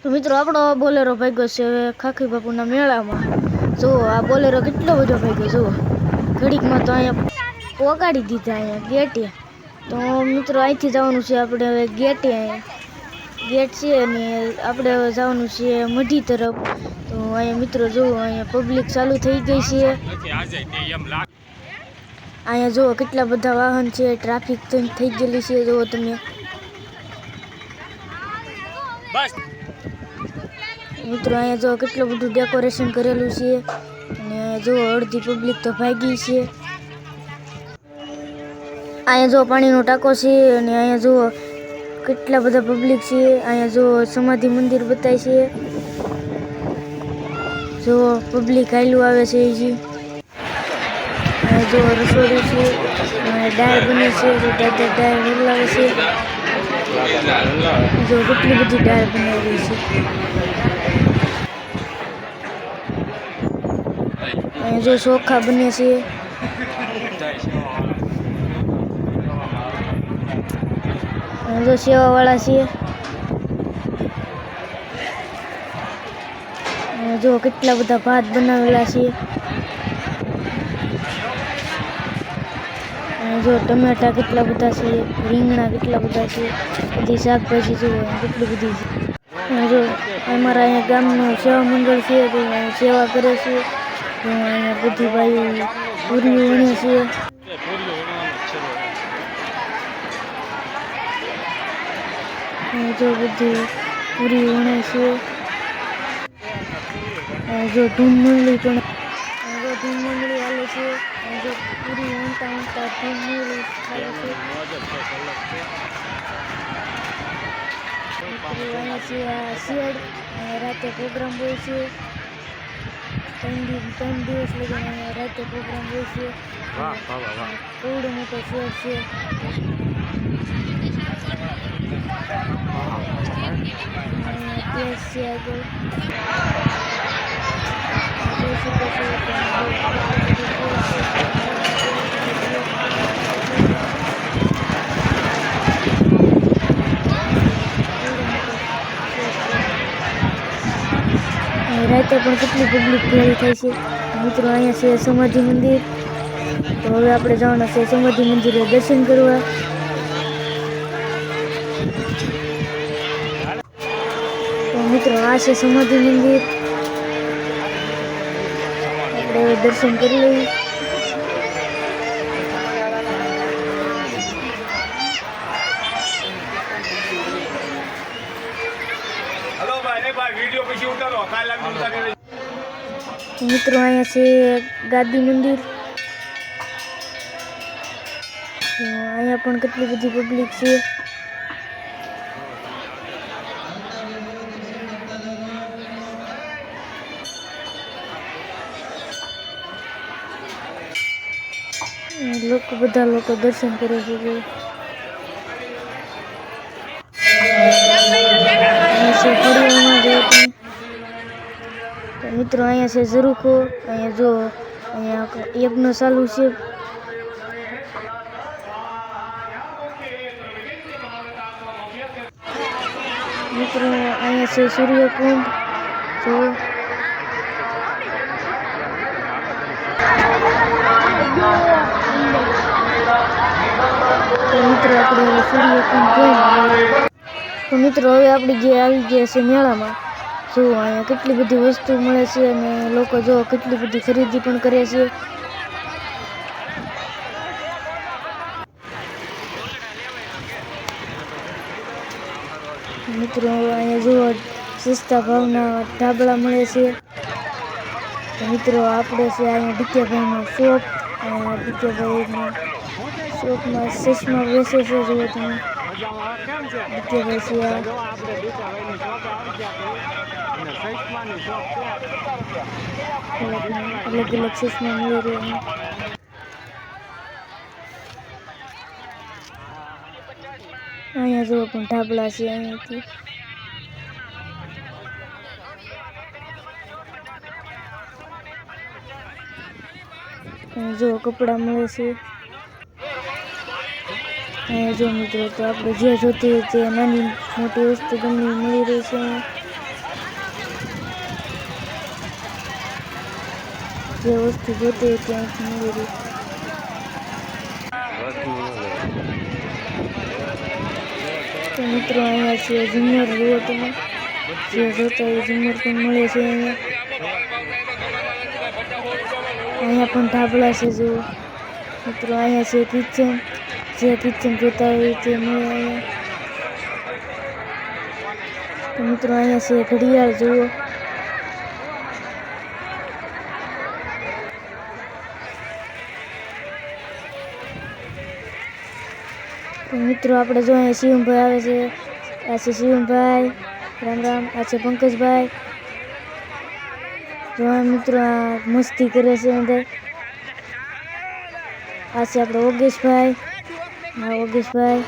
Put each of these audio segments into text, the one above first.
તો મિત્રો આપણો બોલેરો ભાગ્યો છે હવે ખાખી બાપુના મેળામાં. જુઓ આ બોલેરો કેટલો બધો ભાગ્યો જુઓ. ઘડીકમાં તો અહીંયા પોગાડી દીધા અહીંયા ગેટે. તો મિત્રો અહીંથી જવાનું છે આપણે હવે ગેટે. અહીંયા ગેટ છે અને આપણે હવે જવાનું છે મઢી તરફ. તો અહીંયા મિત્રો જુઓ અહીંયા પબ્લિક ચાલુ થઈ ગઈ છે. અહીંયા જુઓ કેટલા બધા વાહન છે, ટ્રાફિક થઈ ગયેલી છે જુઓ તમે. મિત્રો અહીંયા જો કેટલું બધું ડેકોરેશન કરેલું છે અને જો અડધી પબ્લિક તો ભાગી છે. અહીંયા જો પાણીનો ટાંકો છે અને અહીંયા જો કેટલા બધા પબ્લિક છે. અહીંયા જો સમાધિ મંદિર બતાય છે. જો પબ્લિક હાલ્યું આવે છે હજી. અહીંયા જો રસોડું છે, દાળ બને છે, દાળ હલાવે છે. જો કેટલી બધી દાળ બનાવી છે. અહીંયા જો ચોખા બને છે. અહીંયા જો સેવાવાળા છે. અહીંયા જો કેટલા બધા ભાત બનાવેલા છે. અહીંયા જો ટમેટા કેટલા બધા છે, રીંગણા કેટલા બધા છે, બધી શાકભાજી જુઓ કેટલી બધી છે. અહીંયા જો અમારા અહીંયા ગામનું સેવા મંડળ છે તો સેવા કરે છે. અહીંયા બધી ભાઈ પૂરી વણે છે. જો બધી પૂરી વણે છે. જો ધૂમ મંડળી પણ ધૂમ મંડળી હાલે છે. જો પૂરી વણતા વણતા ધૂમ મંડળી ચાલે છે. અહીંયા છે આ શેડ. રાતે પ્રોગ્રામ હોય છે. 3 દિવસ લગી રાતે પ્રોગ્રામ હોય છે. કેવડો મોટો શેડ છે. પ્લેસ છે આગળ જોઈ શકો છો. રાતે પણ કેટલી પબ્લિક ભેળી થાય છે મિત્રો. અહીંયા છે સમાધિ મંદિર. તો હવે આપણે જવાના છે સમાધિ મંદિરે દર્શન કરવા. તો મિત્રો આ છે સમાધિ મંદિર. આપણે હવે દર્શન કરી લઈએ. મિત્રો અહીંયા છે ગાદી મંદિર. અહીંયા પણ કેટલી બધી પબ્લિક છે. બધા લોકો દર્શન કરે છે. મિત્રો અહીંયા છે ઝરૂખો. અહીંયા જો અહીંયા યજ્ઞ ચાલુ છે. મિત્રો અહીંયા છે સૂર્યકુંડ. જો મિત્રો આપણે સૂર્યકુંડ જોઈ. તો મિત્રો હવે આપણે જે આવી ગયા છે મેળામાં. જો અહીંયા કેટલી બધી વસ્તુ મળે છે અને લોકો જો કેટલી બધી ખરીદી પણ કરે છે. મિત્રો અહીંયા જો સસ્તા ભાવના ધાબળા મળે છે. મિત્રો આપણે છે અહીંયા ડીકેભાઈનો શોપ. ડીકેભાઈની શોપમાં ચશ્મા વેચે છે. જો તમે ડીકેભાઈ છે આ. અલગ અલગ ચશ્મા મળી રહ્યા. અહીંયા જો પણ ધાબળા છે. અહીંયાથી જો કપડાં મળે છે. અહીંયા જો મિત્રો તો આપણે જે જોતી હોય તે નાની મોટી વસ્તુ ગમે મળી રહી છે. જે વસ્તુ જોતી હોય ત્યાંથી મળી. તો મિત્રો અહીંયા છે ઝુમર જુઓ તમે, જે જોતા હોય ઝુમર પણ મળે છે અહીંયા પણ ધાબળા છે જુઓ મિત્રો. અહીંયા છે કિચન, જે કિચન જોતા હોય તે મળે અહીંયા. તો મિત્રો અહીંયા છે ઘડિયાળ જુઓ. તો મિત્રો આપણે જો અહીંયા શિવમભાઈ આવે છે. આ છે શિવમભાઈ, રામ રામ. આ છે પંકજભાઈ. જો મિત્રો આ મસ્તી કરે છે અંદર. આ છે આપણે ઓગેશભાઈ. હા ઓગેશભાઈ.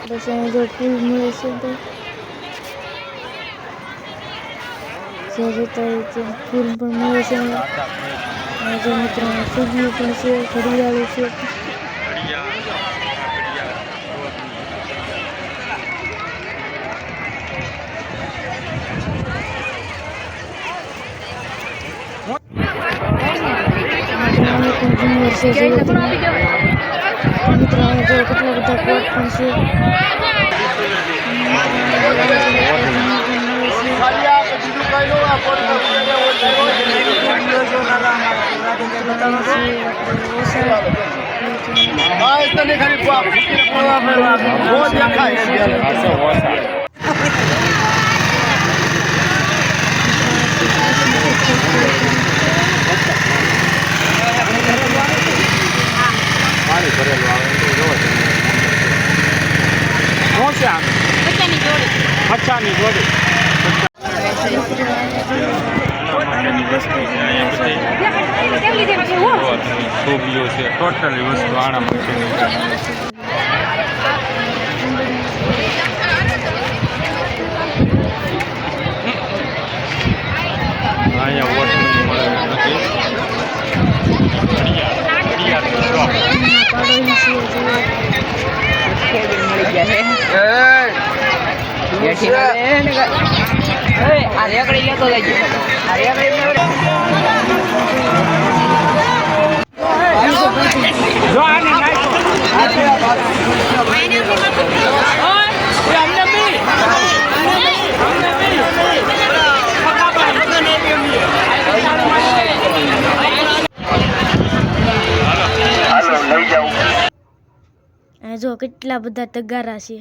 બસ અહીંયા જો ફૂલ મળે છે અંદર, જે જોતા હોય તે ફૂલ પણ મળે છે અહીંયા. જો મિત્રો ફૂગીઓ પણ છે, ઘડિયાળો છે. મિત્રો અહીંયા જો કેટલા બધા કોટ પણ છે. મચ્છાની જોડી છોકરીઓ છે, ટોટલી વસ્તુ આણામાં છે. અહીંયા વોટની મળે નથી. જો કેટલા બધા તગારા છે.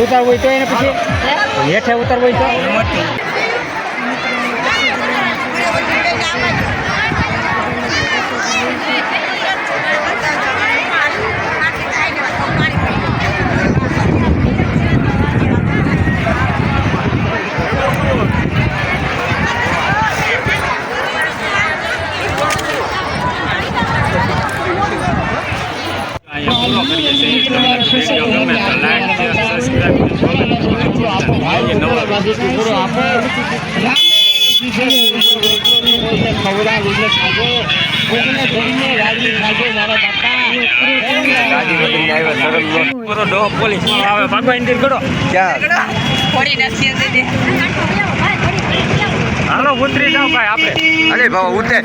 ઉતારવું હોય તો એને પછી હેઠે ઉતારવું હોય તો દાદી ટુકડો આપે ખવડાવ એટલે ખાજો કોઈને જોઈને રાજી ખાજો મારા બાપા પૂરો ડો પોલીસ આવે ભાગવા ઇન્ટર કરો હાલો ઉતરી જાવ ભાઈ આપણે અરે બાબા ઉતરે